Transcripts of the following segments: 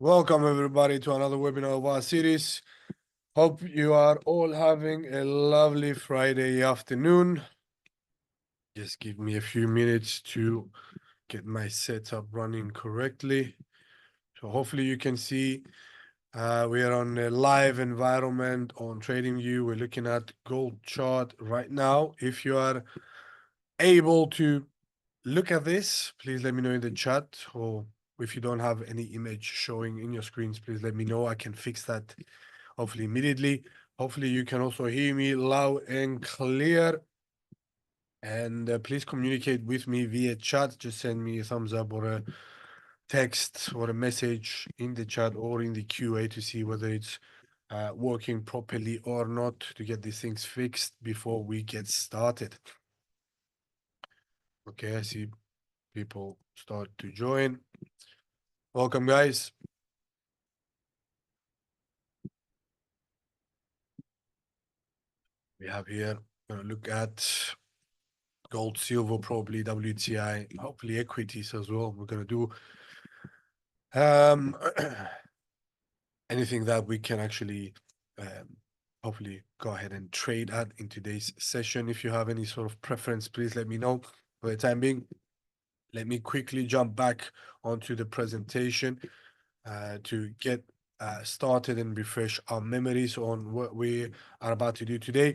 Welcome everybody to another webinar of our series. Hope you are all having a lovely Friday afternoon. Just give me a few minutes to get my setup running correctly. So hopefully you can see we are on a live environment on TradingView. We're looking at gold chart right now. If you are able to look at this, please let me know in the chat, or if you don't have any image showing in your screens, please let me know. I can fix that hopefully immediately. Hopefully you can also hear me loud and clear. And please communicate with me via chat. Just send me a thumbs up or a text or a message in the chat or in the QA to see whether it's working properly or not, to get these things fixed before we get started. Okay, I see people start to join. Welcome, guys. We have here, gonna look at gold, silver, probably WTI, hopefully equities as well. We're gonna do anything that we can actually hopefully go ahead and trade at in today's session. If you have any sort of preference, please let me know. For the time being, let me quickly jump back onto the presentation to get started and refresh our memories on what we are about to do today.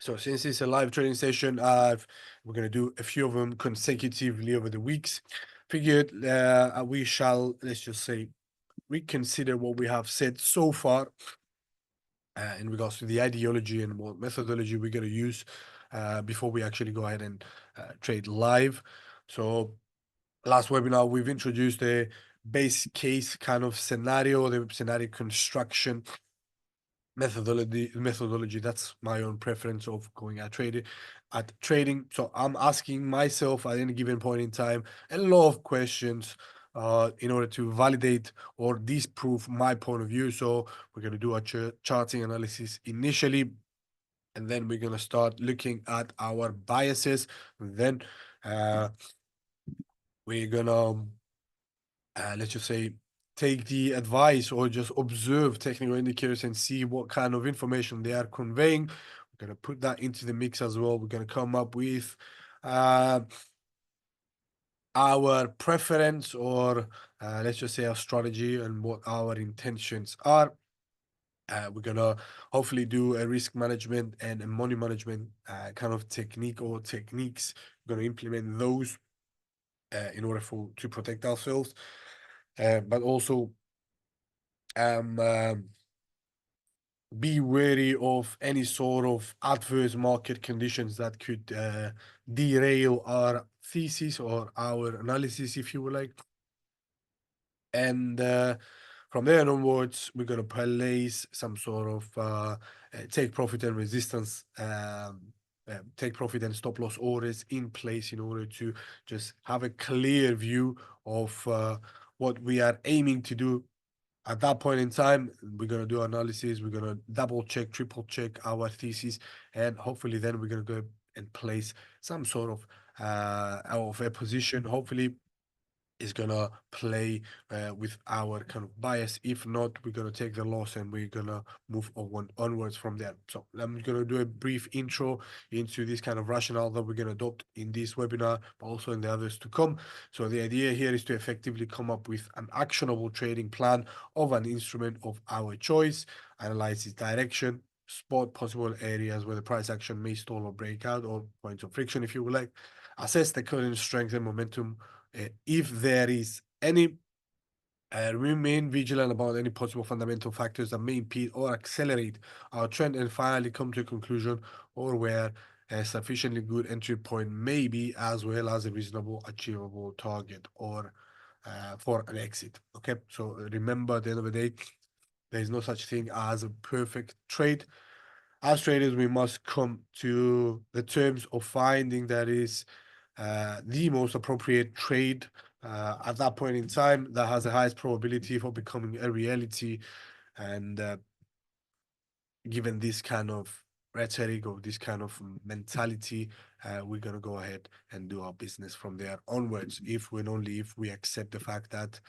So since it's a live trading session, we're going to do a few of them consecutively over the weeks. Figured we shall, let's just say, reconsider what we have said so far in regards to the ideology and what methodology we're going to use before we actually go ahead and trade live. So last webinar, we've introduced a base case kind of scenario, the scenario construction methodology. That's my own preference of going at trading. So I'm asking myself at any given point in time a lot of questions in order to validate or disprove my point of view. So we're going to do a charting analysis initially, and then we're going to start looking at our biases. And then we're going to let's just say, take the advice or just observe technical indicators and see what kind of information they are conveying. We're going to put that into the mix as well. We're going to come up with our preference, or let's just say our strategy and what our intentions are. We're going to hopefully do a risk management and a money management kind of technique or techniques. We're going to implement those in order to protect ourselves. But also be wary of any sort of adverse market conditions that could derail our thesis or our analysis, if you would like. And from there onwards, we're going to place some sort of take profit and resistance, take profit and stop loss orders in place in order to just have a clear view of what we are aiming to do. At that point in time, we're going to do analysis. We're going to double check, triple check our thesis, and hopefully then we're going to go and place some sort of a position. Hopefully is gonna play with our kind of bias. If not, we're gonna take the loss and we're gonna move onwards from there. So I'm gonna do a brief intro into this kind of rationale that we're gonna adopt in this webinar, but also in the others to come. So the idea here is to effectively come up with an actionable trading plan of an instrument of our choice, analyze its direction, spot possible areas where the price action may stall or break out, or points of friction, if you would like, assess the current strength and momentum if there is any, remain vigilant about any possible fundamental factors that may impede or accelerate our trend, and finally come to a conclusion or where a sufficiently good entry point may be, as well as a reasonable achievable target or for an exit. Okay, so remember, at the end of the day, there is no such thing as a perfect trade. As traders, we must come to the terms of finding that is the most appropriate trade at that point in time that has the highest probability for becoming a reality. And given this kind of rhetoric or this kind of mentality, we're going to go ahead and do our business from there onwards, if and only if we accept the fact that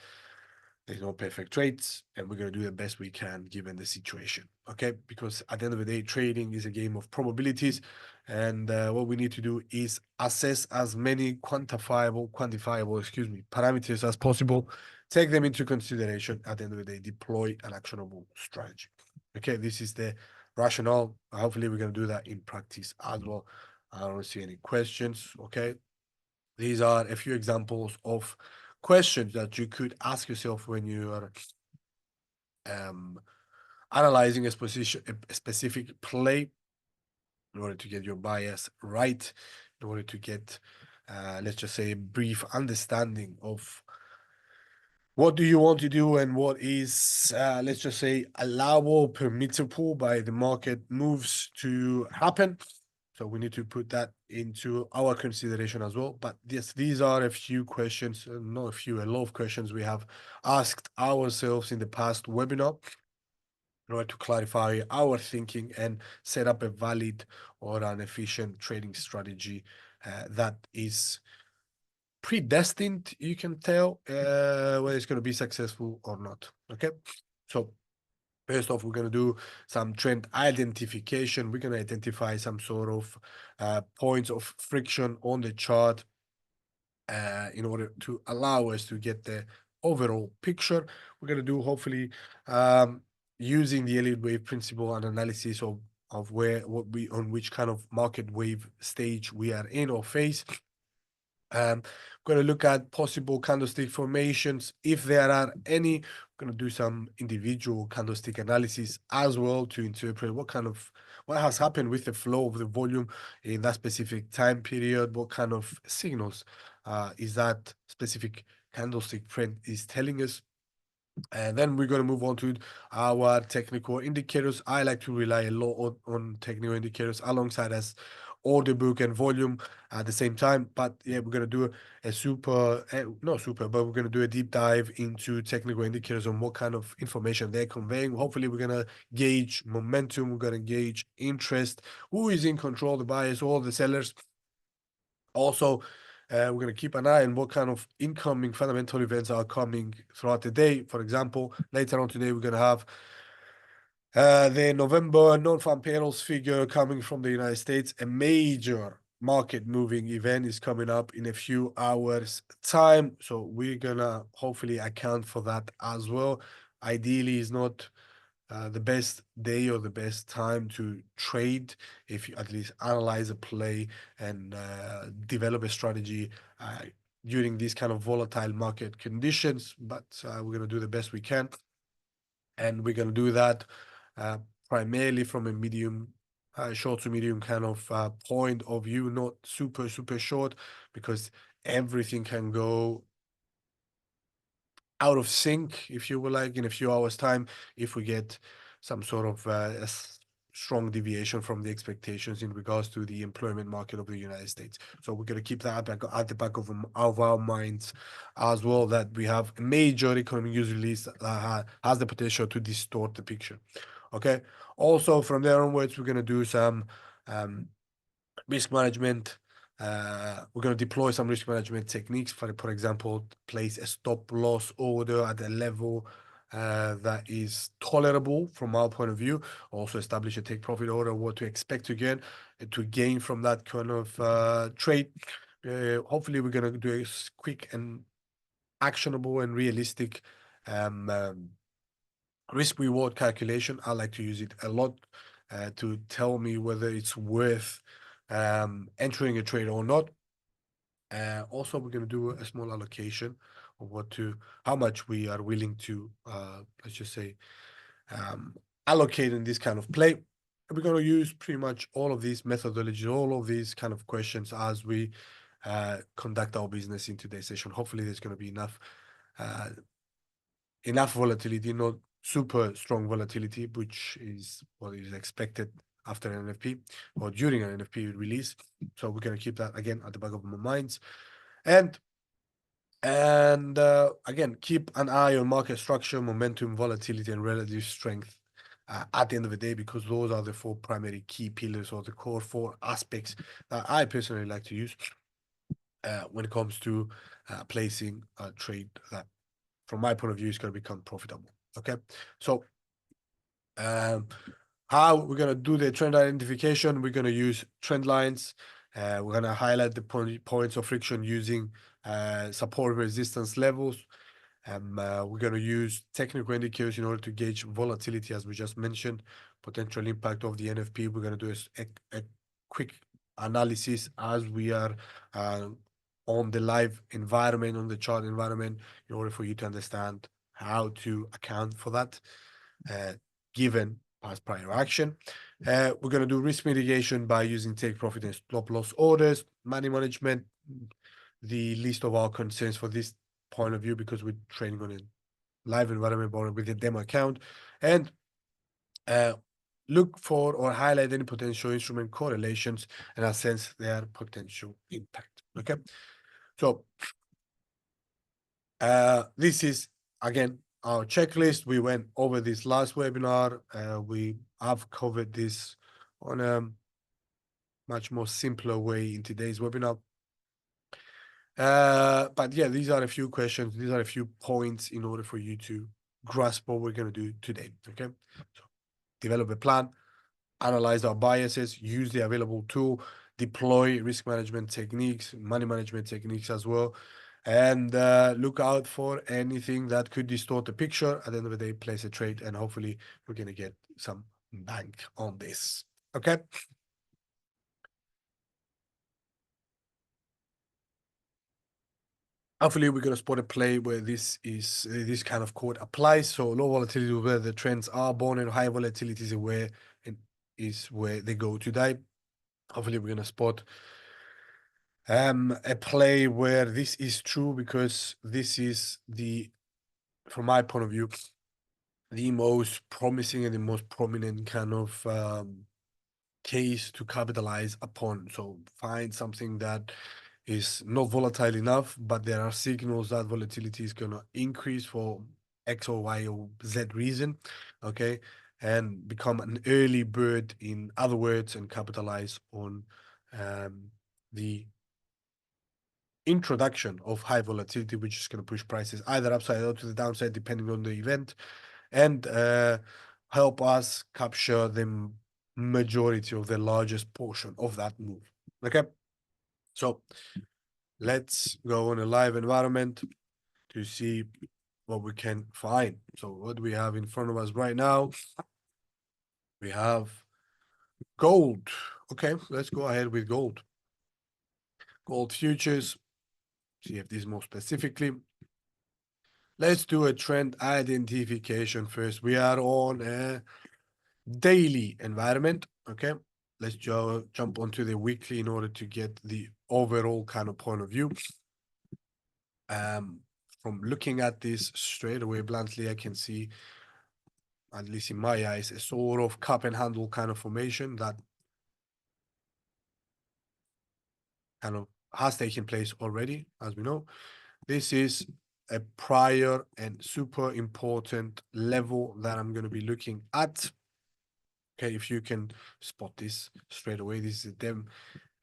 There's no perfect trades, and we're going to do the best we can given the situation. Okay, because at the end of the day, trading is a game of probabilities, and what we need to do is assess as many quantifiable, excuse me, parameters as possible, take them into consideration. At the end of the day, deploy an actionable strategy. Okay, this is the rationale. Hopefully, we're going to do that in practice as well. I don't see any questions. Okay, these are a few examples of questions that you could ask yourself when you are um, analyzing a specific play in order to get your bias right, in order to get, let's just say, a brief understanding of what do you want to do and what is, let's just say, allowable, permissible by the market moves to happen. So we need to put that into our consideration as well. But yes, these are a few questions, not a few, a lot of questions we have asked ourselves in the past webinar in order to clarify our thinking and set up a valid or an efficient trading strategy that is predestined, you can tell whether it's going to be successful or not. Okay. So first off, we're going to do some trend identification. We're going to identify some sort of points of friction on the chart in order to allow us to get the overall picture. We're going to do hopefully using the Elliott wave principle and analysis of what we on which kind of market wave stage we are in or phase. We're going to look at possible candlestick formations. If there are any, we're going to do some individual candlestick analysis as well to interpret what has happened with the flow of the volume in that specific time period. What kind of signals is that specific candlestick trend is telling us. And then we're going to move on to our technical indicators. I like to rely a lot on technical indicators alongside as order book and volume at the same time. But yeah, we're going to do a not super, but we're going to do a deep dive into technical indicators on what kind of information they're conveying. Hopefully, we're going to gauge momentum. We're going to gauge interest. Who is in control, the buyers or the sellers? Also, we're going to keep an eye on what kind of incoming fundamental events are coming throughout the day. For example, later on today, we're going to have the November non-farm payrolls figure coming from the United States. A major market moving event is coming up in a few hours' time. So we're going to hopefully account for that as well. Ideally, is not the best day or the best time to trade if you at least analyze a play and develop a strategy during these kind of volatile market conditions. But we're going to do the best we can. And we're going to do that uh, primarily from a medium, short to medium kind of point of view, not super, super short, because everything can go out of sync, if you will, like in a few hours' time, if we get some sort of strong deviation from the expectations in regards to the employment market of the United States. So we're going to keep that at the back of our minds as well, that we have a major economic news release that has the potential to distort the picture. Okay. Also, from there onwards, we're going to do some risk management. We're going to deploy some risk management techniques. For example, place a stop loss order at a level that is tolerable from our point of view. Also, establish a take profit order, what to expect to gain from that kind of trade. Hopefully, we're going to do a quick and actionable and realistic risk reward calculation. I like to use it a lot to tell me whether it's worth entering a trade or not. Also, we're going to do a small allocation of how much we are willing to, let's just say, um, allocate in this kind of play. And we're going to use pretty much all of these methodologies, all of these kind of questions as we conduct our business in today's session. Hopefully, there's going to be uh, enough volatility, not super strong volatility, which is what is expected after an NFP or during an NFP release. So we're going to keep that again at the back of our minds. And again, keep an eye on market structure, momentum, volatility, and relative strength at the end of the day, because those are the four primary key pillars or the core four aspects that I personally like to use when it comes to placing a trade that from my point of view, is going to become profitable. Okay, so how we're going to do the trend identification? We're going to use trend lines. We're going to highlight the points of friction using support and resistance levels. We're going to use technical indicators in order to gauge volatility, as we just mentioned, potential impact of the NFP. We're going to do a quick analysis as we are on the live environment, on the chart environment, in order for you to understand how to account for that, given past prior action. We're going to do risk mitigation by using take profit and stop loss orders, money management, the list of our concerns for this point of view, because we're trading on a live environment with a demo account, and look for or highlight any potential instrument correlations and assess their potential impact. Okay, so this is again our checklist. We went over this last webinar. We have covered this on a much more simpler way in today's webinar. But yeah, these are a few questions. These are a few points in order for you to grasp what we're going to do today. Okay, so develop a plan, analyze our biases, use the available tool, deploy risk management techniques, money management techniques as well, and look out for anything that could distort the picture. At the end of the day, place a trade, and hopefully we're going to get some bank on this. Okay. Hopefully we're going to spot a play where this is this kind of code applies. So low volatility is where the trends are born, and high volatility is where they go to die. Hopefully we're going to spot a play where this is true, because this is from my point of view, the most promising and the most prominent kind of case to capitalize upon. So find something that is not volatile enough, but there are signals that volatility is going to increase for X or Y or Z reason, okay, and become an early bird, in other words, and capitalize on the introduction of high volatility, which is going to push prices either upside or to the downside, depending on the event, and help us capture the majority of the largest portion of that move. Okay, so let's go on a live environment to see what we can find. So what we have in front of us right now, we have gold. Okay, let's go ahead with gold. Gold futures, see if this more specifically. Let's do a trend identification first. We are on a daily environment. Okay, let's jump onto the weekly in order to get the overall kind of point of view. From looking at this straight away bluntly, I can see, at least in my eyes, a sort of cup and handle kind of formation that kind of has taken place already, as we know. This is a prior and super important level that I'm going to be looking at. Okay, if you can spot this straight away, this is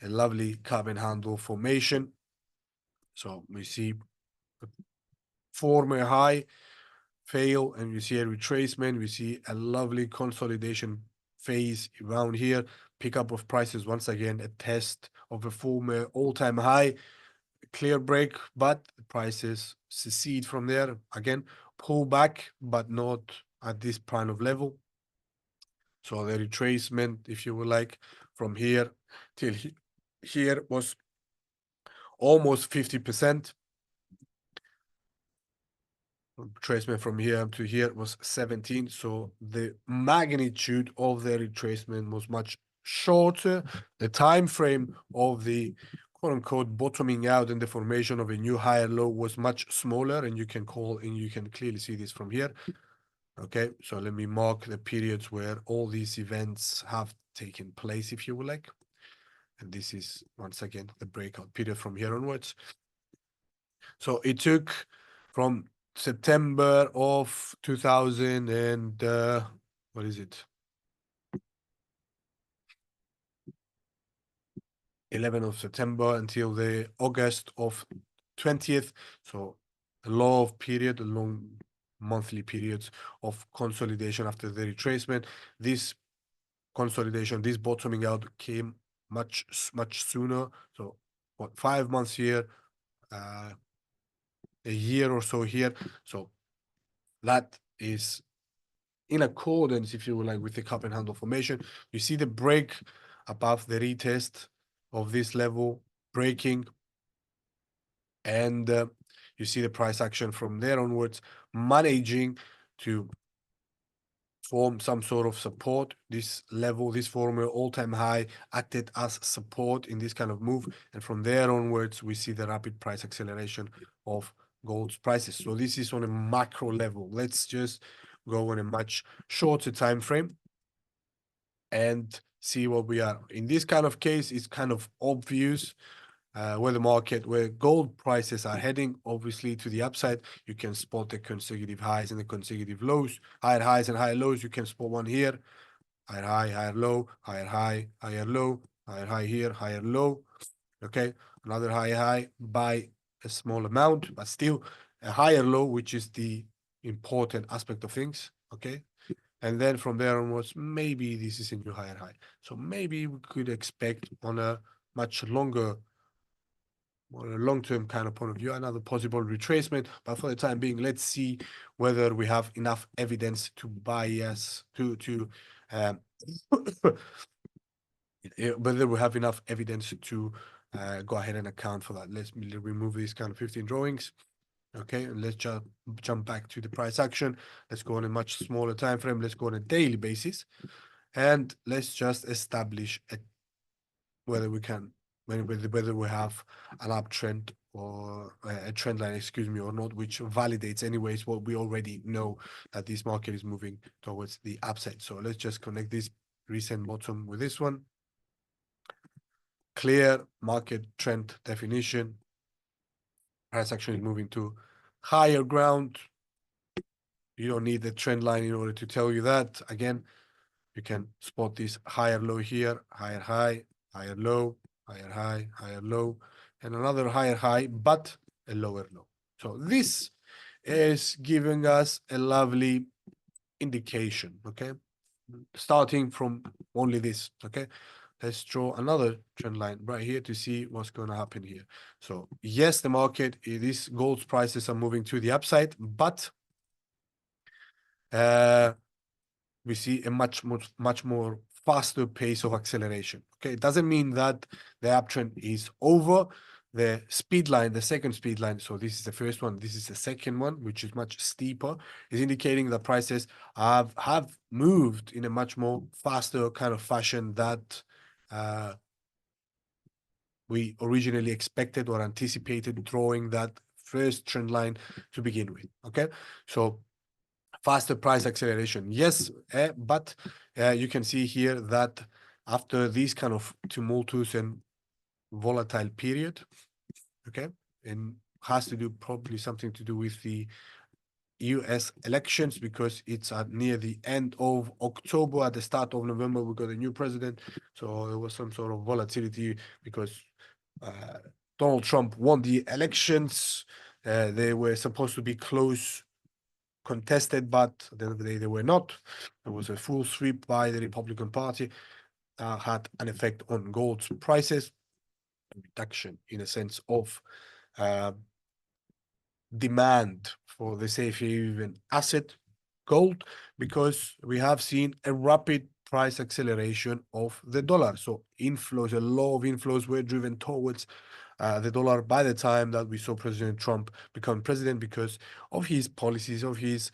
a lovely cup and handle formation. So we see a former high fail, and we see a retracement. We see a lovely consolidation phase around here. Pickup of prices once again, a test of a former all-time high, clear break, but the prices secede from there. Again, pull back, but not at this kind of level. So the retracement, if you would like, from here till here was almost 50%. Retracement from here to here was 17. So the magnitude of the retracement was much shorter. The time frame of the quote unquote bottoming out and the formation of a new higher low was much smaller, and you can clearly see this from here. Okay, so let me mark the periods where all these events have taken place, if you would like. And this is once again the breakout period from here onwards. So it took from September of 2000 and what is it? 11th of September until the August of 20th. So long monthly periods of consolidation after the retracement. This consolidation, this bottoming out came much sooner. So what, 5 months here, uh, a year or so here. So that is in accordance, if you will, like with the cup and handle formation. You see the break above the retest of this level breaking, and you see the price action from there onwards, managing to form some sort of support. This level, this former all-time high, acted as support in this kind of move, and from there onwards, we see the rapid price acceleration of gold's prices. So this is on a macro level. Let's just go on a much shorter time frame and see what we are. In this kind of case, it's kind of obvious where gold prices are heading, obviously to the upside. You can spot the consecutive highs and the consecutive lows, higher highs and higher lows. You can spot one here, higher high, higher low, higher high, higher low, higher high here, higher low. Okay, another high by a small amount, but still a higher low, which is the important aspect of things. Okay, and then from there onwards, maybe this is a new higher high. So maybe we could expect on a much longer or a long-term kind of point of view, another possible retracement. But for the time being, let's see whether we have enough evidence to bias to um, whether we have enough evidence to go ahead and account for that. Let's remove these kind of 15 drawings. Okay, and let's jump back to the price action. Let's go on a much smaller time frame. Let's go on a daily basis, and let's just establish whether we can whether we have an uptrend or a trend line, excuse me, or not, which validates anyways what we already know, that this market is moving towards the upside. So let's just connect this recent bottom with this one. Clear market trend definition. Price action is moving to higher ground. You don't need the trend line in order to tell you that. Again, you can spot this higher low here, higher high, higher low, higher high, higher low, and another higher high, but a lower low. So this is giving us a lovely indication, okay? Starting from only this, okay? Let's draw another trend line right here to see what's going to happen here. So yes, the market, these gold prices are moving to the upside, but we see a much more faster pace of acceleration. Okay, it doesn't mean that the uptrend is over. The speed line, the second speed line, so this is the first one, this is the second one, which is much steeper, is indicating that prices have moved in a much more faster kind of fashion that we originally expected or anticipated, drawing that first trend line to begin with. Okay, so faster price acceleration, yes, but you can see here that after this kind of tumultuous and volatile period, okay, and has to do probably something to do with the US elections, because it's at near the end of October, at the start of November, we got a new president. So there was some sort of volatility because uh, Donald Trump won the elections. They were supposed to be close contested, but at the end of the day, they were not. There was a full sweep by the Republican Party, had an effect on gold's prices, a reduction in a sense of uh, demand for the safe haven asset, gold, because we have seen a rapid price acceleration of the dollar. So inflows, a lot of inflows were driven towards the dollar by the time that we saw President Trump become president, because of his policies, of his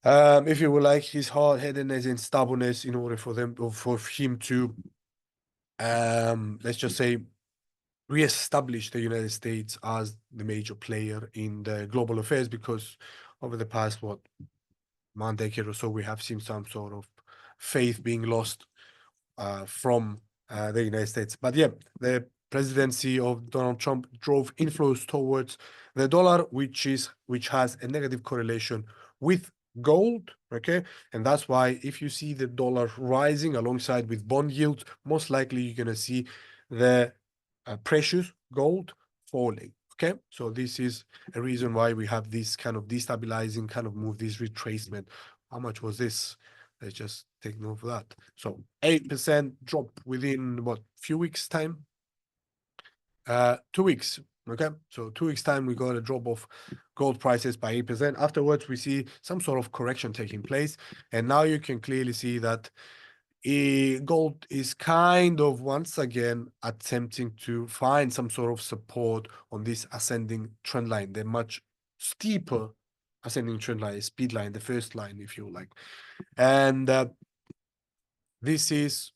if you would like, his hard-headedness and stubbornness, in order for him to let's just say reestablish the United States as the major player in the global affairs, because over the past one decade or so, we have seen some sort of faith being lost from the United States. But yeah, the presidency of Donald Trump drove inflows towards the dollar, which has a negative correlation with gold. Okay, and that's why if you see the dollar rising alongside with bond yields, most likely you're gonna see the precious gold falling. Okay, so this is a reason why we have this kind of destabilizing kind of move, this retracement. How much was this? Let's just take note of that. So 8% drop within what, few weeks time? 2 weeks. Okay, so 2 weeks time we got a drop of gold prices by 8%. Afterwards, we see some sort of correction taking place, and now you can clearly see that gold is kind of once again attempting to find some sort of support on this ascending trend line, the much steeper ascending trend line, speed line, the first line, if you like. And this is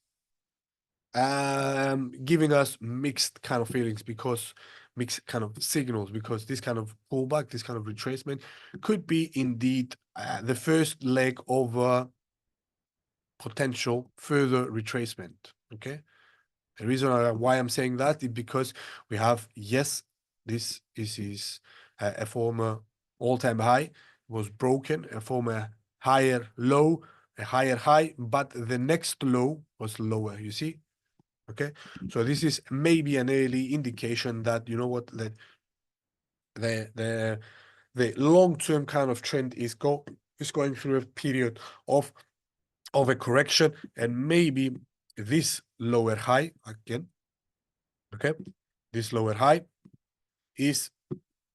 giving us mixed kind of feelings, because mixed kind of signals, because this kind of pullback, this kind of retracement could be indeed the first leg of a potential further retracement. Okay, the reason why I'm saying that is because we have, yes, this is a former all-time high, was broken, a former higher low, a higher high, but the next low was lower, you see. Okay, so this is maybe an early indication that, you know what, that the the long-term kind of trend is going through a period of a correction, and maybe this lower high again, okay, this lower high is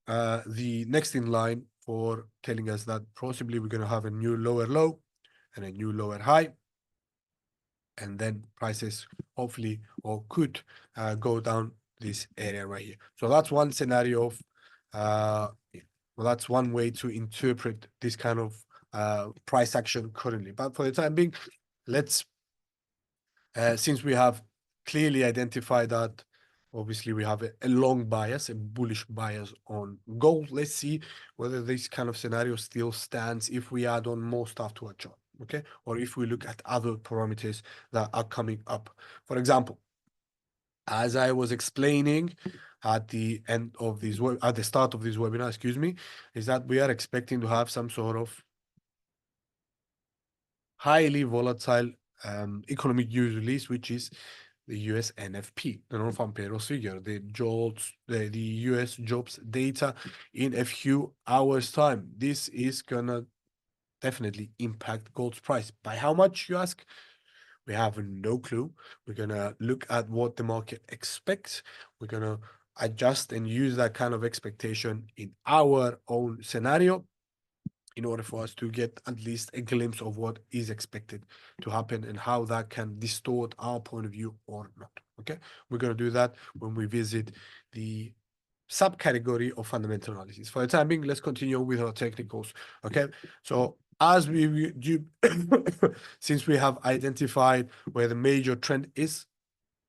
the next in line for telling us that possibly we're going to have a new lower low and a new lower high, and then prices hopefully or could go down this area right here. So that's one scenario of well, that's one way to interpret this kind of price action currently. But for the time being, let's since we have clearly identified that obviously we have a long bias, a bullish bias on gold, let's see whether this kind of scenario still stands if we add on more stuff to our chart, okay? Or if we look at other parameters that are coming up. For example, as I was explaining at the end of this at the start of this webinar, excuse me, is that we are expecting to have some sort of highly volatile economic news release, which is the US NFP, the non-farm payrolls figure, the US jobs data in a few hours' time. This is gonna definitely impact gold's price. By how much, you ask? We have no clue. We're gonna look at what the market expects. We're gonna adjust and use that kind of expectation in our own scenario, in order for us to get at least a glimpse of what is expected to happen and how that can distort our point of view or not. Okay, we're going to do that when we visit the subcategory of fundamental analysis. For the time being, let's continue with our technicals. Okay, so as we do, since we have identified where the major trend is,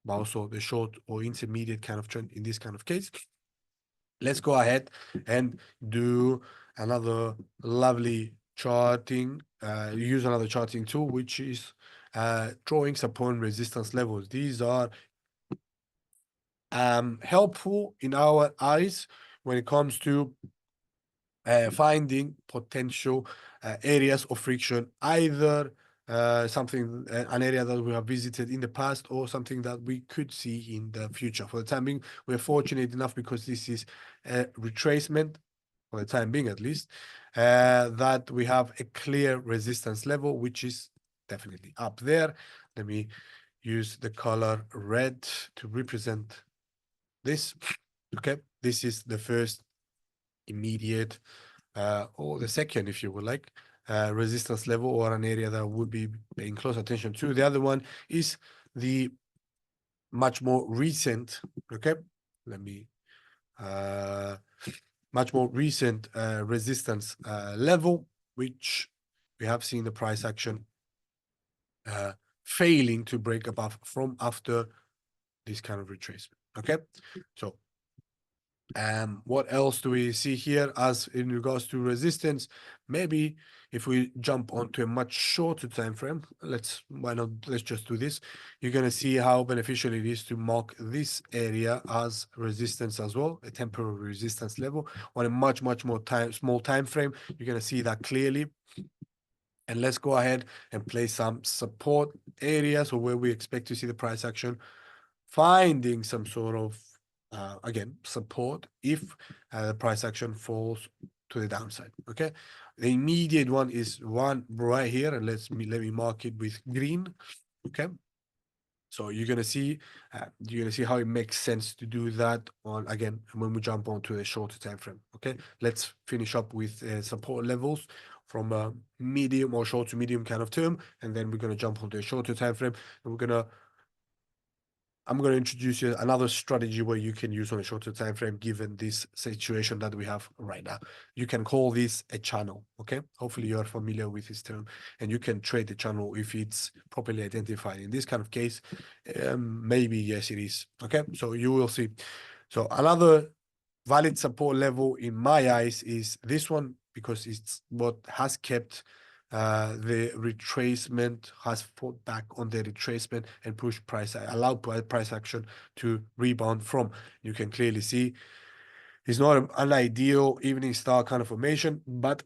but also the short or intermediate kind of trend in this kind of case, let's go ahead and do another lovely charting, use another charting tool, which is drawing support and resistance levels. These are helpful in our eyes when it comes to finding potential areas of friction, either something, an area that we have visited in the past, or something that we could see in the future. For the time being, we're fortunate enough, because this is a retracement, for the time being at least, that we have a clear resistance level, which is definitely up there. Let me use the color red to represent this. Okay, this is the first immediate or the second, if you would like, resistance level, or an area that would be paying close attention to. The other one is the much more recent, okay, let me much more recent resistance level, which we have seen the price action failing to break above from after this kind of retracement. Okay, so what else do we see here as in regards to resistance? Maybe if we jump onto a much shorter time frame, let's just do this. You're going to see how beneficial it is to mark this area as resistance as well, a temporary resistance level on a much more small time frame. You're going to see that clearly. And let's go ahead and place some support areas, or where we expect to see the price action finding some sort of again, support if the price action falls to the downside. Okay, the immediate one is one right here, and let me mark it with green. Okay, so you're gonna see how it makes sense to do that on again when we jump onto a shorter time frame. Okay, let's finish up with support levels from a medium or short to medium kind of term, and then we're gonna jump onto a shorter time frame, and I'm going to introduce you another strategy where you can use on a shorter time frame given this situation that we have right now. You can call this a channel, okay? Hopefully you're familiar with this term, and you can trade the channel if it's properly identified. In this kind of case, maybe yes, it is, okay? So you will see. So another valid support level in my eyes is this one because it's what has kept the retracement, has fought back on the retracement and pushed price, allowed price action to rebound from. You can clearly see it's not an ideal evening star kind of formation, but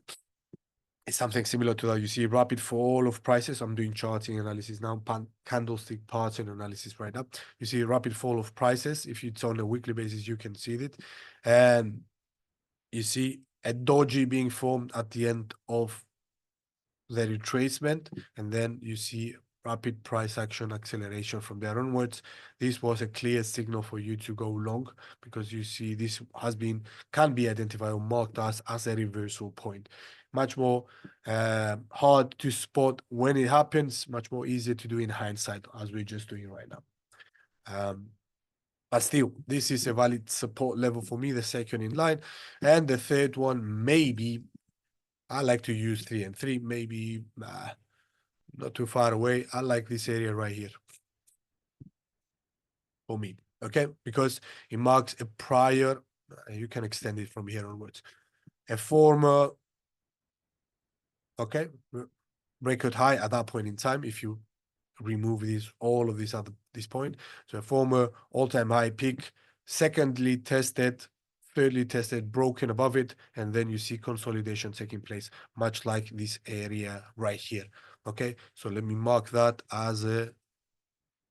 it's something similar to that. You see rapid fall of prices. I'm doing charting analysis now, candlestick pattern analysis right now. You see rapid fall of prices. If it's on a weekly basis, you can see it. And you see a doji being formed at the end of the retracement, and then you see rapid price action acceleration from there onwards. This was a clear signal for you to go long because you see this can be identified or marked as a reversal point. Much more hard to spot when it happens, much more easier to do in hindsight as we're just doing right now. But still, this is a valid support level for me, the second in line. And the third one, maybe, I like to use 3 and 3, maybe not too far away. I like this area right here for me, okay? Because it marks a prior, you can extend it from here onwards, a former, okay, record high at that point in time if you remove all of these at this point. So a former all-time high peak, secondly tested, thirdly tested, broken above it, and then you see consolidation taking place, much like this area right here. Okay, so let me mark that as a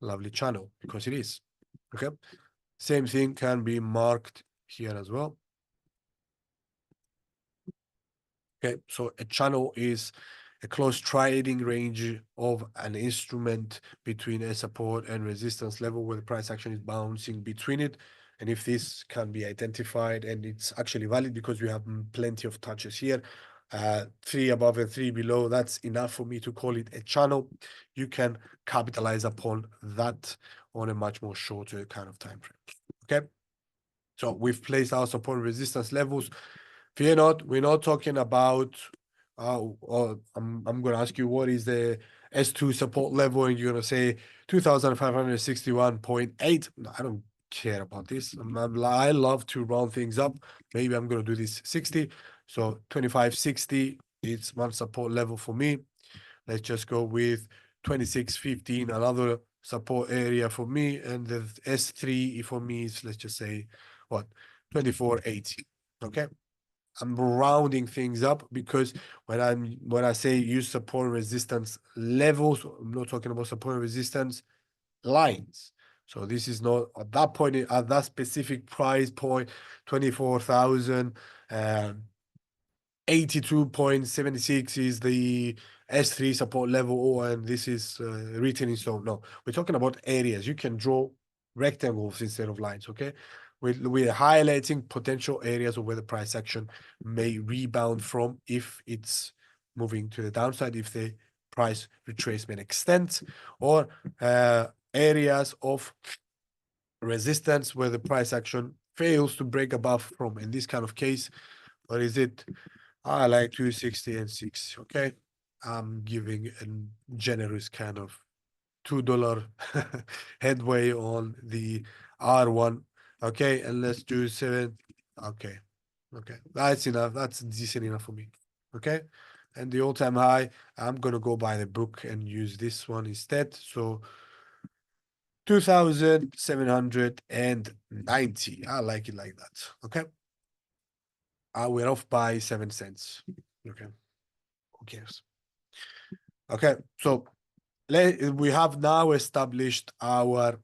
lovely channel because it is. Okay, same thing can be marked here as well. Okay, so a channel is a close trading range of an instrument between a support and resistance level where the price action is bouncing between it. And if this can be identified and it's actually valid because we have plenty of touches here, 3 above and 3 below, that's enough for me to call it a channel. You can capitalize upon that on a much more shorter kind of time frame. Okay, so we've placed our support and resistance levels. Fear not, we're not talking about I'm gonna ask you what is the S2 support level, and you're gonna say 2561.8. No, I don't care about this. I love to round things up. Maybe I'm gonna do this 60. So 2560, it's one support level for me. Let's just go with 2615, another support area for me, and the S3 for me is, let's just say, what, 2480. Okay, I'm rounding things up because when I say use support and resistance levels, I'm not talking about support and resistance lines. So this is not at that point, at that specific price point, 24,000. 82.76 is the S3 support level, and this is written in stone. No, we're talking about areas. You can draw rectangles instead of lines, okay? We're highlighting potential areas of where the price action may rebound from if it's moving to the downside, if the price retracement extends, or areas of resistance where the price action fails to break above from. In this kind of case, what is it? I like 260 and 6. Okay. I'm giving a generous kind of $2 headway on the R1. Okay. And let's do 7. Okay. Okay. That's enough. That's decent enough for me. Okay. And the all-time high, I'm going to go by the book and use this one instead. So 2,790. I like it like that. Okay. We're off by 7 cents. Okay. Who cares? Okay, so we have now established our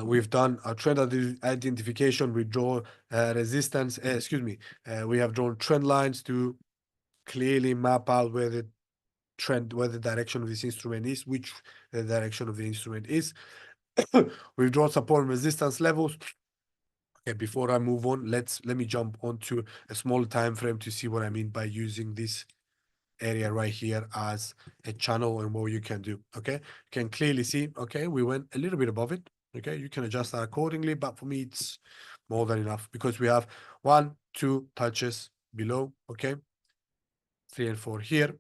We've done a trend identification. We draw resistance. We have drawn trend lines to clearly map out where the trend, where the direction of this instrument is, which the direction of the instrument is. We've drawn support and resistance levels. Okay, before I move on, let me jump onto a small time frame to see what I mean by using this area right here as a channel and what you can do. Okay, you can clearly see, okay, we went a little bit above it. Okay, you can adjust that accordingly, but for me it's more than enough because we have 1, 2 touches below. Okay, 3 and 4 here.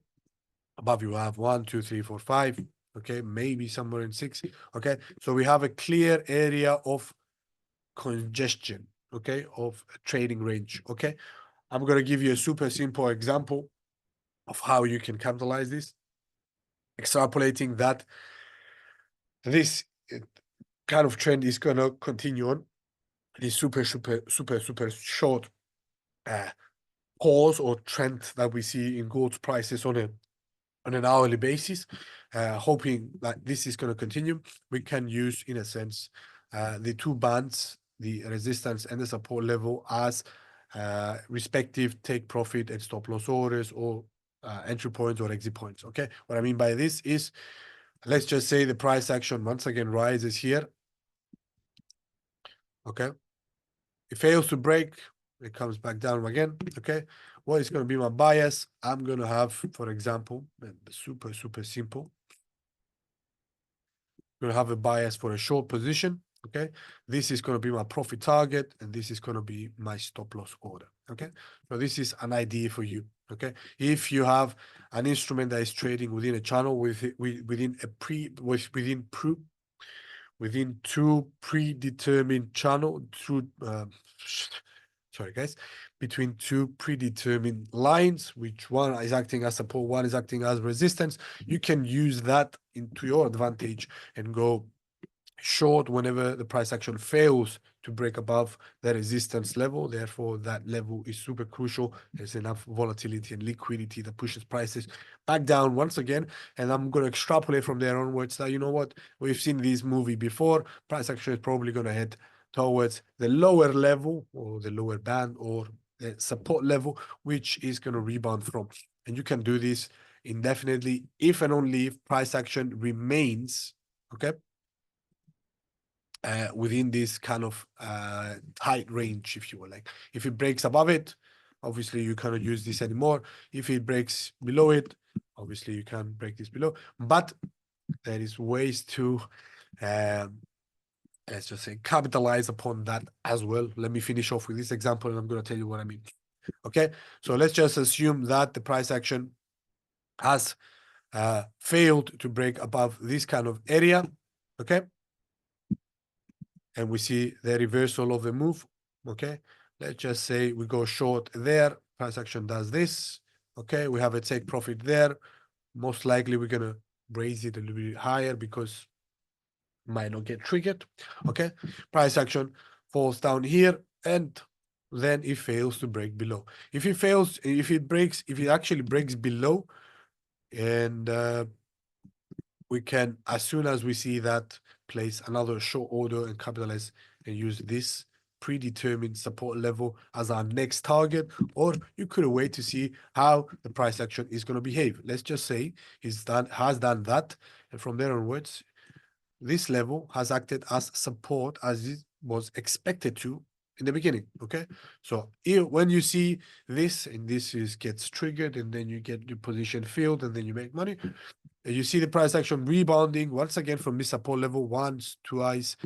Above you have 1, 2, 3, 4, 5. Okay, maybe somewhere in 6. Okay, so we have a clear area of congestion, okay, of trading range. Okay, I'm going to give you a super simple example of how you can capitalize this, extrapolating that this kind of trend is going to continue on this super short pause or trend that we see in gold prices on an hourly basis, hoping that this is going to continue. We can use, in a sense, the two bands, the resistance and the support level, as respective take profit and stop loss orders, or entry points or exit points. Okay, what I mean by this is, let's just say the price action once again rises here. Okay, it fails to break, it comes back down again. Okay, what is going to be my bias? I'm going to have, for example, super simple, going to have a bias for a short position. Okay, this is going to be my profit target, and this is going to be my stop loss order. Okay, so this is an idea for you. Okay, if you have an instrument that is trading within a channel within two predetermined channel through sorry guys, between two predetermined lines, which one is acting as support, one is acting as resistance, you can use that into your advantage and go short whenever the price action fails to break above the resistance level. Therefore, that level is super crucial. There's enough volatility and liquidity that pushes prices back down once again. And I'm going to extrapolate from there onwards that, you know what, we've seen this movie before. Price action is probably going to head towards the lower level or the lower band or the support level, which is going to rebound from. And you can do this indefinitely if and only if price action remains, okay, within this kind of tight range, if you will. Like, if it breaks above it, obviously you cannot use this anymore. If it breaks below it, obviously you can break this below. But there is ways to, let's just say, capitalize upon that as well. Let me finish off with this example, and I'm going to tell you what I mean. Okay, so let's just assume that the price action has failed to break above this kind of area. Okay, and we see the reversal of the move. Okay, let's just say we go short there, price action does this. Okay, we have a take profit there. Most likely we're gonna raise it a little bit higher because it might not get triggered. Okay, price action falls down here, and then it fails to break below. If it actually breaks below, and we can, as soon as we see that, place another short order and capitalize and use this predetermined support level as our next target. Or you could wait to see how the price action is going to behave. Let's just say has done that, and from there onwards, this level has acted as support as it was expected to in the beginning. Okay, so when you see this and gets triggered, and then you get your position filled, and then you make money, you see the price action rebounding once again from this support level once, twice,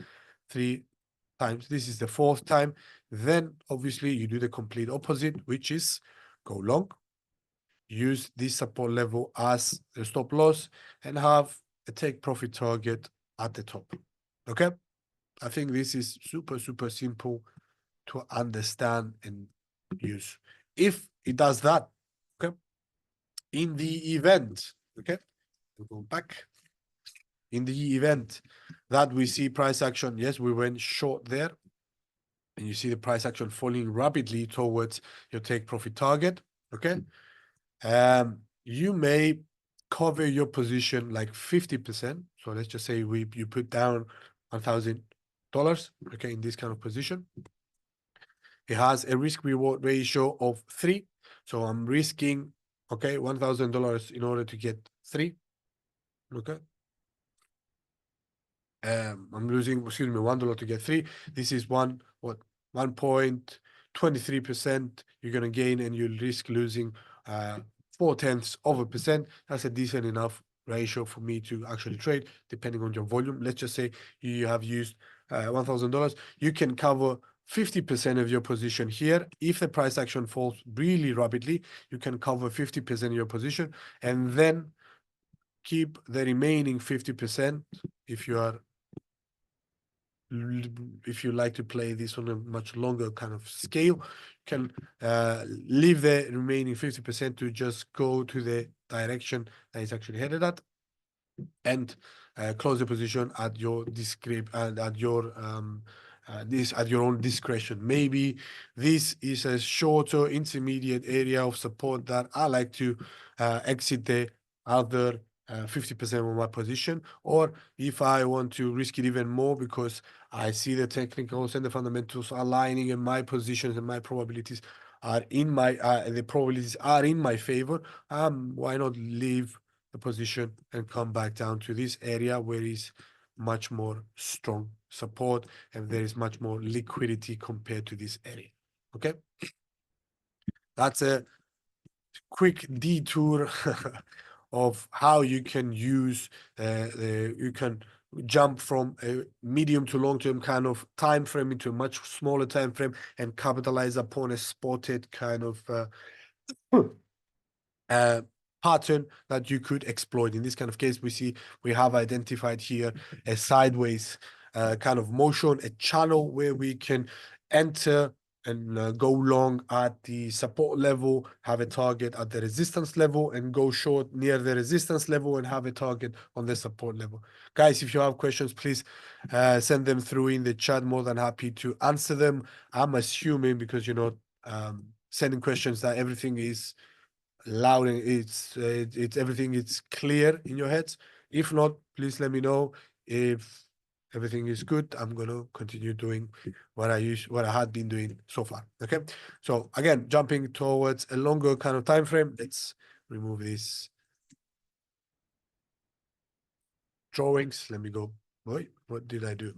3 times. This is the 4th time. Then obviously you do the complete opposite, which is go long, use this support level as the stop loss, and have a take profit target at the top. Okay, I think this is super simple to understand and use. If it does that, okay, in the event, okay, we'll go back. In the event that we see price action, yes, we went short there, and you see the price action falling rapidly towards your take profit target. Okay, you may cover your position like 50%. So let's just say you put down 1,000 okay, in this kind of position. It has a risk reward ratio of 3. So I'm risking, okay, $1,000 in order to get 3. Okay. I'm losing, excuse me, $1 to get 3. This is 1.23% you're gonna gain, and you'll risk losing 0.4%. That's a decent enough ratio for me to actually trade, depending on your volume. Let's just say you have used $1,000. You can cover 50% of your position here. If the price action falls really rapidly, you can cover 50% of your position, and then keep the remaining 50% if you are if you like to play this on a much longer kind of scale. You can leave the remaining 50% to just go to the direction that is actually headed at, and close the position at your at your own discretion. Maybe this is a shorter intermediate area of support that I like to exit the other 50% of my position, or if I want to risk it even more because I see the technicals and the fundamentals aligning, and my positions and my probabilities are in my the probabilities are in my favor, why not leave the position and come back down to this area where is much more strong support and there is much more liquidity compared to this area. Okay, that's a quick detour of how you can use you can jump from a medium to long term kind of time frame into a much smaller time frame and capitalize upon a spotted kind of uh, pattern that you could exploit. In this kind of case, we have identified here a sideways kind of motion, a channel where we can enter and go long at the support level, have a target at the resistance level, and go short near the resistance level and have a target on the support level. Guys, if you have questions, please send them through in the chat. More than happy to answer them. I'm assuming, because you're not sending questions, that everything is loud and it's everything it's clear in your heads. If not, please let me know. If everything is good, I'm gonna continue doing what I had been doing so far. Okay, so again, jumping towards a longer kind of time frame, let's remove these drawings. Let me go. Wait, what did I do?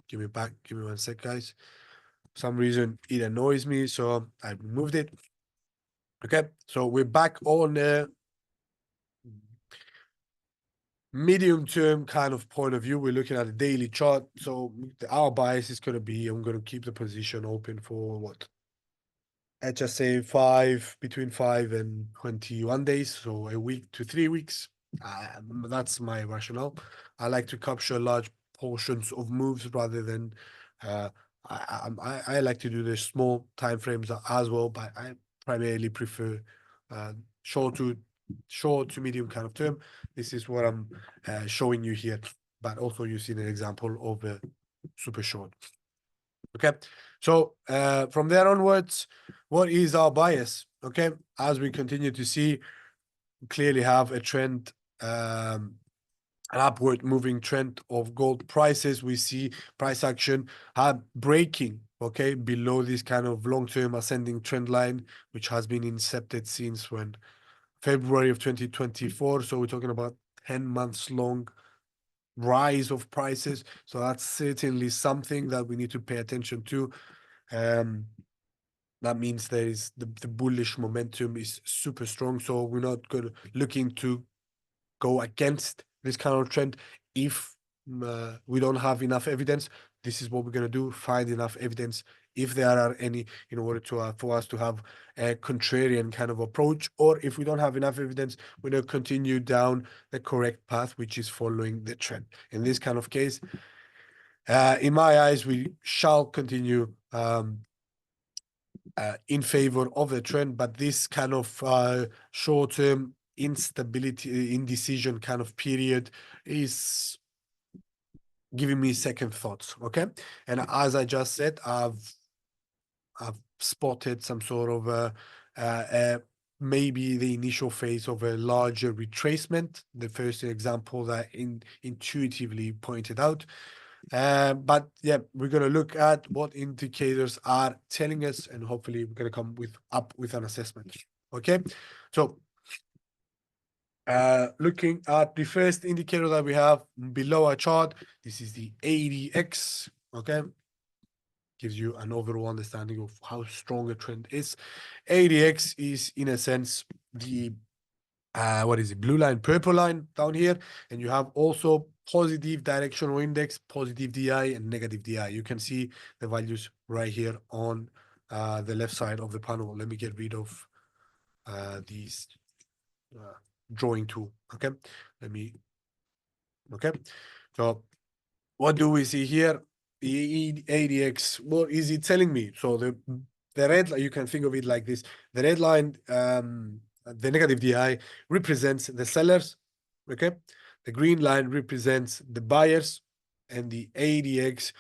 Give me 1 sec, guys. For some reason it annoys me, so I removed it. Okay, so we're back on medium term kind of point of view. We're looking at a daily chart. So our bias is going to be, I'm going to keep the position open for what? I just say between 5 and 21 days. So a week to 3 weeks. That's my rationale. I like to capture large portions of moves rather than, uh, I like to do the small time frames as well, but I primarily prefer uh, short to short to medium kind of term. This is what I'm showing you here, but also you see an example of a super short. Okay, so from there onwards, what is our bias? Okay, as we continue to see, we clearly have a trend, an upward moving trend of gold prices. We see price action breaking, okay, below this kind of long-term ascending trend line, which has been incepted since when? February of 2024. So we're talking about 10 months long rise of prices. So that's certainly something that we need to pay attention to. That means there is the bullish momentum is super strong. So we're not going to looking to go against this kind of trend if we don't have enough evidence. This is what we're going to do: find enough evidence, if there are any, in order to for us to have a contrarian kind of approach. Or if we don't have enough evidence, we're going to continue down the correct path, which is following the trend. In this kind of case, in my eyes, we shall continue in favor of the trend, but this kind of short-term instability, indecision kind of period is giving me second thoughts. Okay, and as I just said, I've spotted some sort of maybe the initial phase of a larger retracement. The first example that intuitively pointed out. But yeah, we're gonna look at what indicators are telling us, and hopefully we're gonna come up with an assessment. Okay, so looking at the first indicator that we have below our chart, this is the ADX. Okay, gives you an overall understanding of how strong a trend is. ADX is, in a sense, the what is it, blue line, purple line down here, and you have also positive directional index, positive DI, and negative DI. You can see the values right here on the left side of the panel. Let me get rid of these drawing tool. Okay, let me. Okay, so what do we see here? The ADX. What is it telling me? So the red, you can think of it like this. The red line, the negative DI represents the sellers. Okay, the green line represents the buyers, and the ADX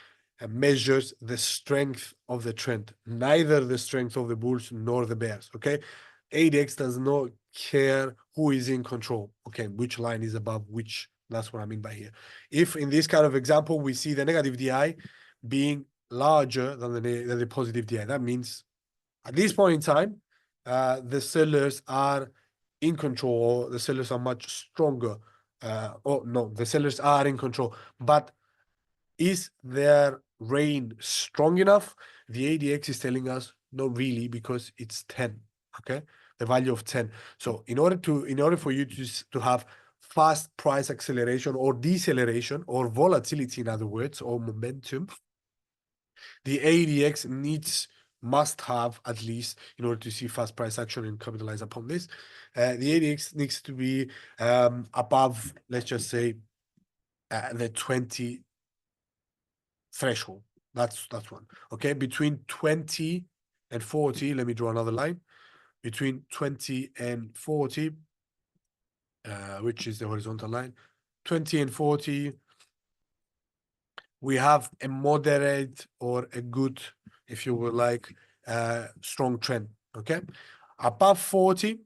measures the strength of the trend, neither the strength of the bulls nor the bears. Okay, ADX does not care who is in control. Okay, which line is above which. That's what I mean by here. If in this kind of example, we see the negative DI being larger than the positive DI, that means at this point in time, the sellers are in control, the sellers are much stronger. Oh, no, the sellers are in control. But is their reign strong enough? The ADX is telling us not really, because it's 10. Okay, the value of 10. So in order for you to have fast price acceleration or deceleration or volatility, in other words, or momentum, the ADX must have, at least in order to see fast price action and capitalize upon this, the ADX needs to be above, let's just say, the 20 threshold. That's one. Okay, between 20 and 40, let me draw another line. Between 20 and 40, which is the horizontal line, 20 and 40, we have a moderate or a good, if you would like, strong trend. Okay, above 40,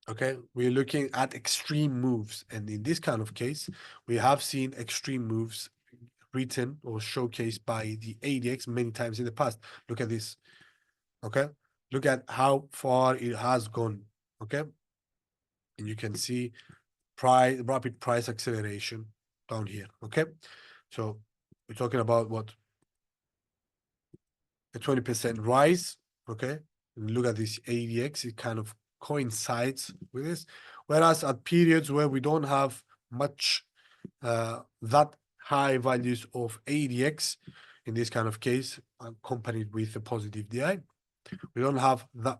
okay, we're looking at extreme moves, and in this kind of case, we have seen extreme moves written or showcased by the ADX many times in the past. Look at this. Okay, look at how far it has gone. Okay, and you can see rapid price acceleration down here. Okay, so we're talking about what, a 20% rise. Okay, and look at this ADX, it kind of coincides with this. Whereas at periods where we don't have much that high values of ADX, in this kind of case, accompanied with a positive DI, we don't have that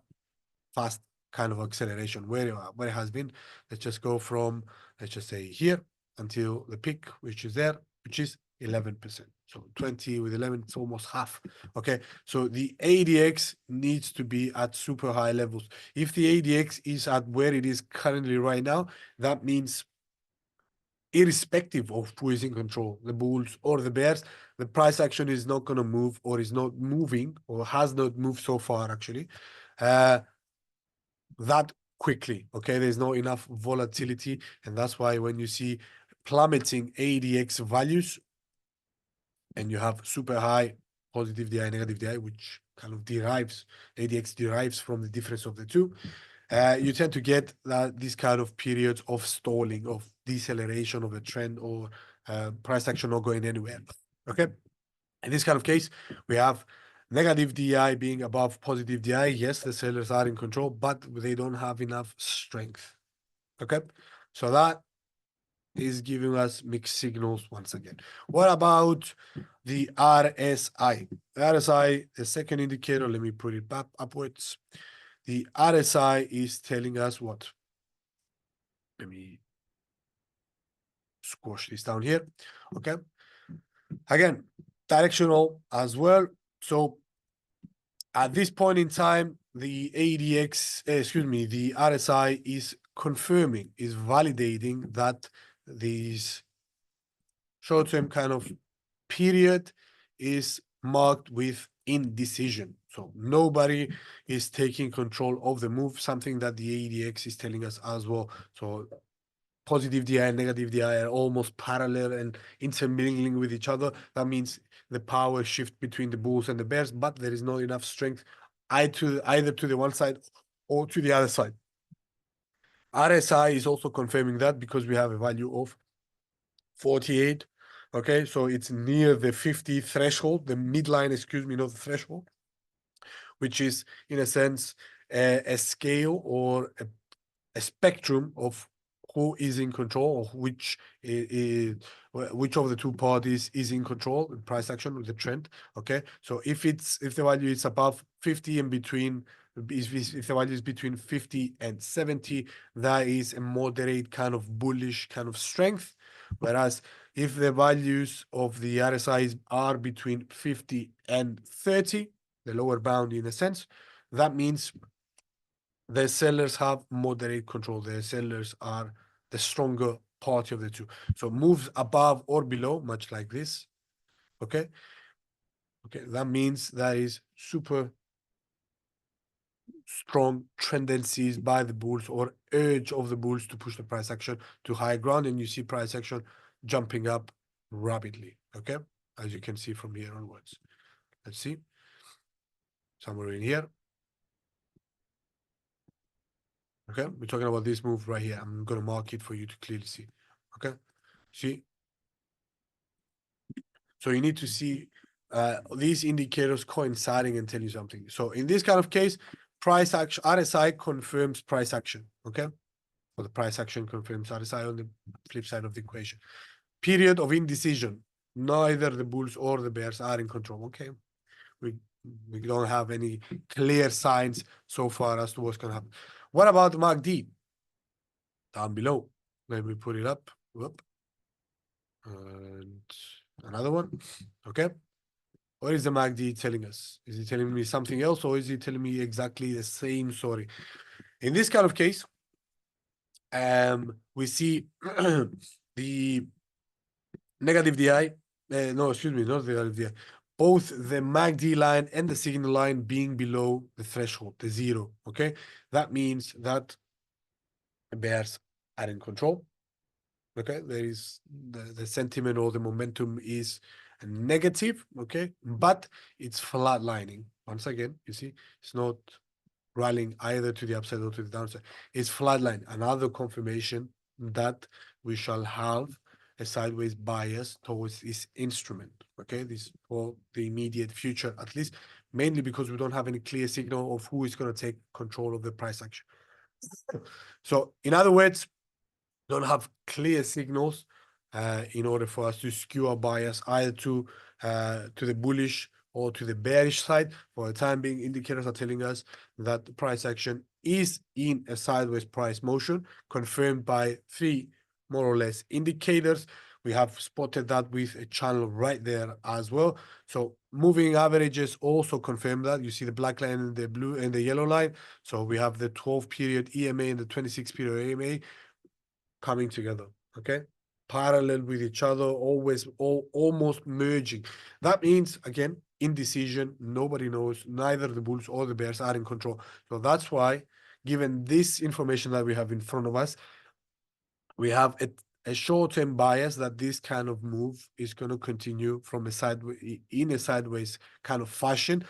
fast kind of acceleration where it has been. Let's just go from, let's just say here until the peak, which is there, which is 11%. So 20 with 11, it's almost half. Okay, so the ADX needs to be at super high levels. If the ADX is at where it is currently right now, that means irrespective of who is in control, the bulls or the bears, the price action is not going to move, or is not moving, or has not moved so far actually, that quickly. Okay, there's not enough volatility, and that's why when you see plummeting ADX values and you have super high positive DI, negative DI, which kind of ADX derives from the difference of the two, you tend to get these kind of periods of stalling, of deceleration of the trend, or price action not going anywhere. Okay, in this kind of case, we have negative DI being above positive DI. Yes, the sellers are in control, but they don't have enough strength. Okay, so that is giving us mixed signals once again. What about the RSI? The RSI, the second indicator, let me put it back upwards. The RSI is telling us what? Let me squash this down here. Okay. Again, directional as well. So at this point in time, the the RSI is confirming, is validating that this short-term kind of period is marked with indecision. So nobody is taking control of the move, something that the ADX is telling us as well. So positive DI and negative DI are almost parallel and intermingling with each other. That means the power shift between the bulls and the bears, but there is not enough strength either to the one side or to the other side. RSI is also confirming that because we have a value of 48. Okay, so it's near the 50 threshold, the midline, excuse me, not the threshold, which is in a sense a scale or a spectrum of who is in control, or which of the two parties is in control in price action with the trend. Okay, so if the value is above 50 and between, if the value is between 50 and 70, that is a moderate kind of bullish kind of strength. Whereas if the values of the RSIs are between 50 and 30, the lower bound in a sense, that means the sellers have moderate control. The sellers are the stronger party of the two. So moves above or below, much like this. Okay. Okay. That means that is super strong tendencies by the bulls or urge of the bulls to push the price action to high ground. And you see price action jumping up rapidly. Okay. As you can see from here onwards. Let's see. Somewhere in here. Okay, we're talking about this move right here. I'm going to mark it for you to clearly see. Okay, see? So you need to see these indicators coinciding and tell you something. So in this kind of case, price action, RSI confirms price action. Okay, or the price action confirms RSI on the flip side of the equation. Period of indecision. Neither the bulls or the bears are in control. Okay, we don't have any clear signs so far as to what's going to happen. What about the MACD? Down below. Let me put it up. Whoop. And another one. Okay. What is the MACD telling us? Is it telling me something else, or is it telling me exactly the same story? In this kind of case, we see the negative DI. No, excuse me, not the negative DI. Both the MACD line and the signal line being below the threshold, the 0. Okay. That means that the bears are in control. Okay, there is the sentiment or the momentum is negative. Okay, but it's flatlining. Once again, you see, it's not rallying either to the upside or to the downside. It's flatline. Another confirmation that we shall have a sideways bias towards this instrument. Okay, this for the immediate future, at least, mainly because we don't have any clear signal of who is going to take control of the price action. So, in other words, don't have clear signals in order for us to skew our bias either to the bullish or to the bearish side. For the time being, indicators are telling us that the price action is in a sideways price motion, confirmed by 3 more or less indicators. We have spotted that with a channel right there as well. So moving averages also confirm that. You see the black line and the blue and the yellow line. So we have the 12 period EMA and the 26 period EMA coming together, okay? Parallel with each other, always almost merging. That means, again, indecision. Nobody knows. Neither the bulls or the bears are in control. So that's why, given this information that we have in front of us, we have a short-term bias that this kind of move is going to continue from in a sideways kind of fashion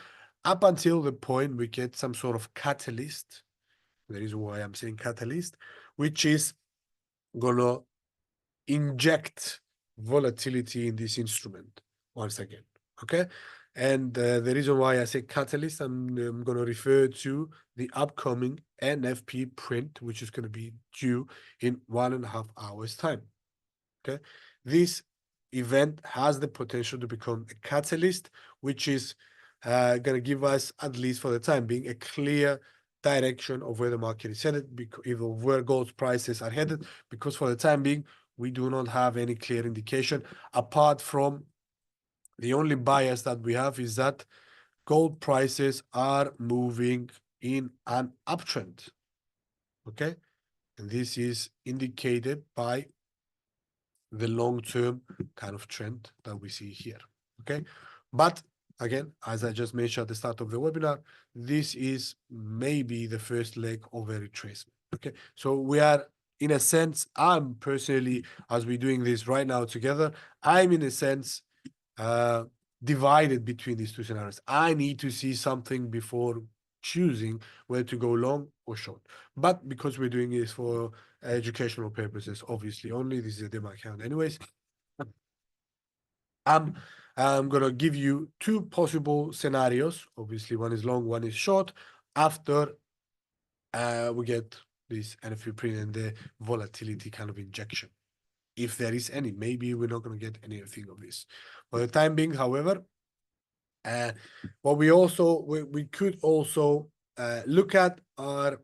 up until the point we get some sort of catalyst. The reason why I'm saying catalyst, which is gonna inject volatility in this instrument once again. Okay, and the reason why I say catalyst, I'm going to refer to the upcoming NFP print, which is going to be due in 1.5 hours time. Okay, this event has the potential to become a catalyst, which is going to give us, at least for the time being, a clear direction of where the market is headed, of where gold prices are headed, because for the time being, we do not have any clear indication, apart from the only bias that we have is that gold prices are moving in an uptrend. Okay, and this is indicated by the long-term kind of trend that we see here. Okay, but again, as I just mentioned at the start of the webinar, this is maybe the first leg of a retracement. Okay, so we are in a sense, I'm personally, as we're doing this right now together, I'm in a sense uh, divided between these two scenarios. I need to see something before choosing whether to go long or short. But because we're doing this for educational purposes, obviously, only this is a demo account. Anyways, I'm I'm gonna give you two possible scenarios. Obviously, one is long, one is short. After we get this NFP print and the volatility kind of injection, if there is any. Maybe we're not gonna get anything of this. For the time being, however, what we could also look at are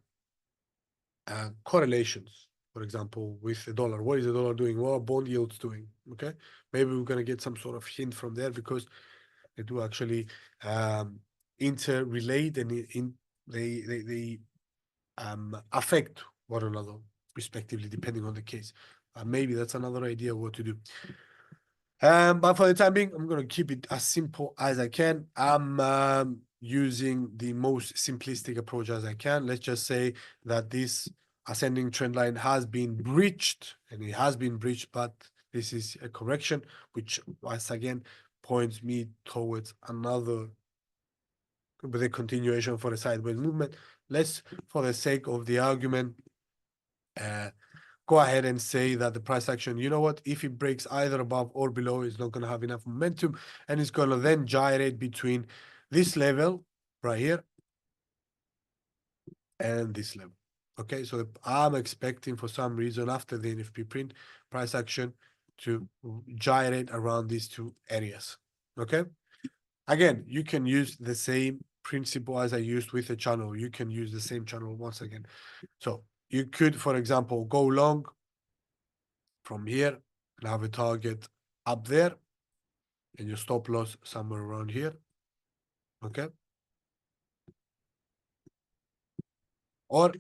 correlations. For example, with the dollar, what is the dollar doing? What are bond yields doing? Okay, maybe we're gonna get some sort of hint from there because they do actually interrelate and they affect one another respectively, depending on the case. Maybe that's another idea what to do. But for the time being, I'm gonna keep it as simple as I can. I'm using the most simplistic approach as I can. Let's just say that this ascending trend line has been breached, and it has been breached, but this is a correction, which once again points me towards another with a continuation for a sideways movement. Let's, for the sake of the argument, go ahead and say that the price action, you know what, if it breaks either above or below, it's not going to have enough momentum, and it's going to then gyrate between this level right here and this level. Okay, so I'm expecting for some reason after the NFP print price action to gyrate around these two areas. Okay, again, you can use the same principle as I used with the channel. You can use the same channel once again. So you could, for example, go long from here and have a target up there and your stop loss somewhere around here. Okay. Or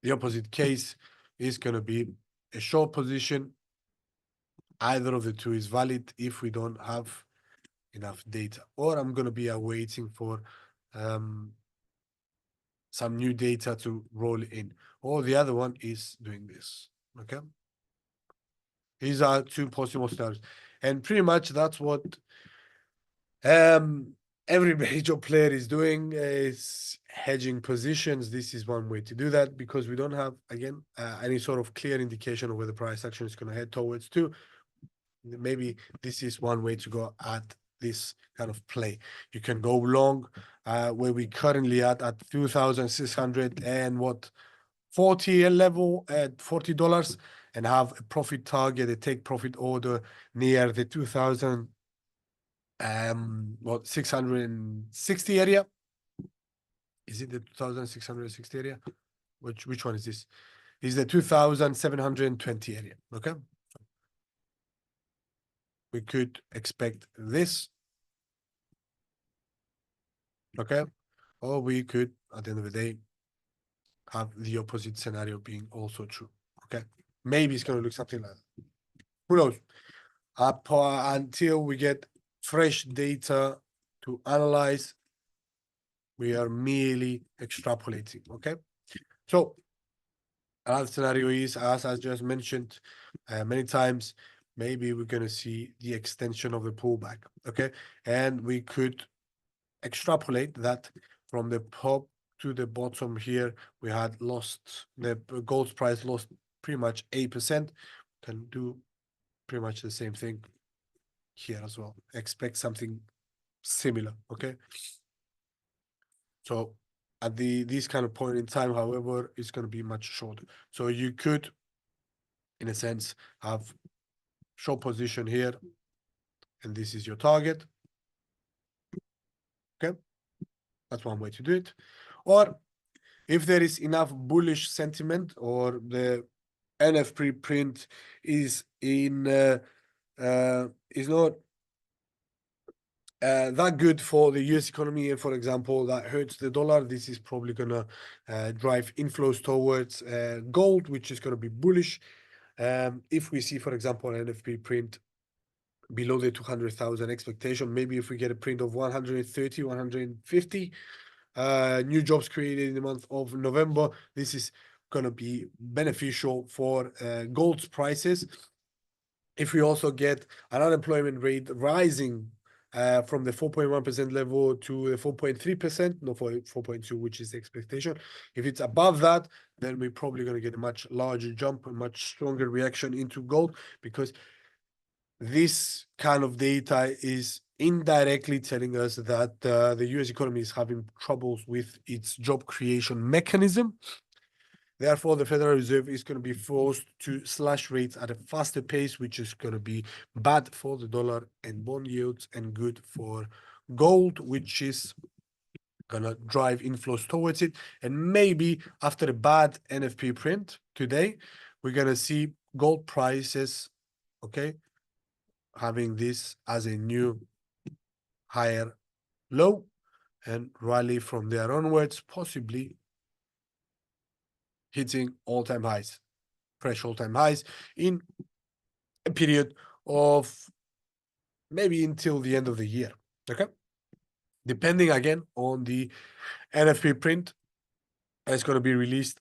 the opposite case is going to be a short position. Either of the two is valid if we don't have enough data. Or I'm going to be awaiting for some new data to roll in. Or the other one is doing this. Okay. These are two possible scenarios. And pretty much that's what every major player is doing, is hedging positions. This is one way to do that because we don't have, again, any sort of clear indication of where the price action is going to head towards to. Maybe this is one way to go at this kind of play. You can go long, where we currently at 2,600 and what 40 level at $40 and have a profit target, a take profit order near the 2,000 what 660 area. Is it the 2,660 area? Which one is this? Is the 2,720 area. Okay, we could expect this. Okay, or we could at the end of the day have the opposite scenario being also true. Okay, maybe it's going to look something like that. Who knows? Up until we get fresh data to analyze, we are merely extrapolating. Okay, so another scenario is, as I just mentioned many times, maybe we're going to see the extension of the pullback. Okay, and we could extrapolate that from the top to the bottom here. We had lost the gold price lost pretty much 8%. Can do pretty much the same thing here as well. Expect something similar. Okay, so at this kind of point in time, however, it's going to be much shorter. So you could, in a sense, have short position here, and this is your target. Okay, that's one way to do it. Or if there is enough bullish sentiment or the NFP print is is not that good for the US economy, and for example, that hurts the dollar, this is probably gonna drive inflows towards gold, which is gonna be bullish. If we see, for example, an NFP print below the 200,000 expectation, maybe if we get a print of 130, 150, new jobs created in the month of November, this is going to be beneficial for gold's prices. If we also get an unemployment rate rising from the 4.1% level to the 4.3%, no, 4.2, which is the expectation. If it's above that, then we're probably going to get a much larger jump, a much stronger reaction into gold, because this kind of data is indirectly telling us that the US economy is having troubles with its job creation mechanism. Therefore, the Federal Reserve is going to be forced to slash rates at a faster pace, which is going to be bad for the dollar and bond yields and good for gold, which is going to drive inflows towards it. And maybe after a bad NFP print today, we're going to see gold prices, okay, having this as a new higher low and rally from there onwards, possibly hitting all-time highs, fresh all-time highs in a period of maybe until the end of the year. Okay. Depending again on the NFP print, it's going to be released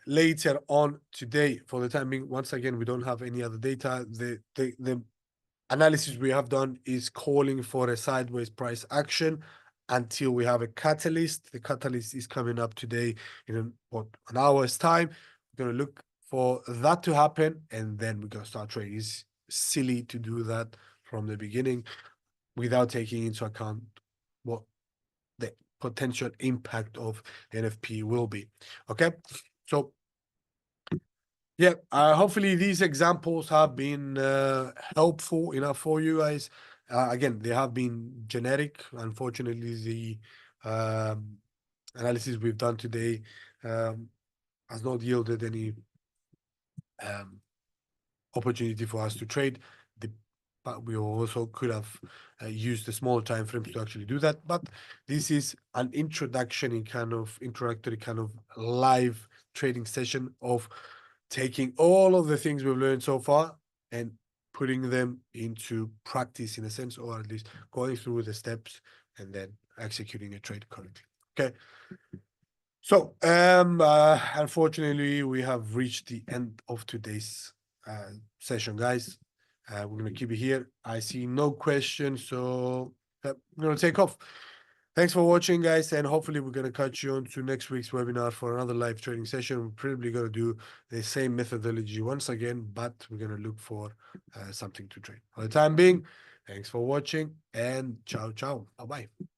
later on today. For the time being, once again, we don't have any other data. The analysis we have done is calling for a sideways price action until we have a catalyst. The catalyst is coming up today in an hour's time. We're going to look for that to happen, and then we're going to start trading. It's silly to do that from the beginning without taking into account what the potential impact of the NFP will be. Okay, so yeah, hopefully these examples have been helpful enough for you guys. Again, they have been generic. Unfortunately, the analysis we've done today has not yielded any opportunity for us to trade. But we also could have used the smaller time frames to actually do that. But this is an introductory kind of live trading session of taking all of the things we've learned so far and putting them into practice in a sense, or at least going through the steps and then executing a trade correctly. Okay. So, unfortunately, we have reached the end of today's session, guys. We're going to keep it here. I see no questions, so we're going to take off. Thanks for watching, guys, and hopefully we're going to catch you on to next week's webinar for another live trading session. We're probably going to do the same methodology once again, but we're going to look for something to trade. For the time being, thanks for watching, and ciao, ciao. Bye-bye.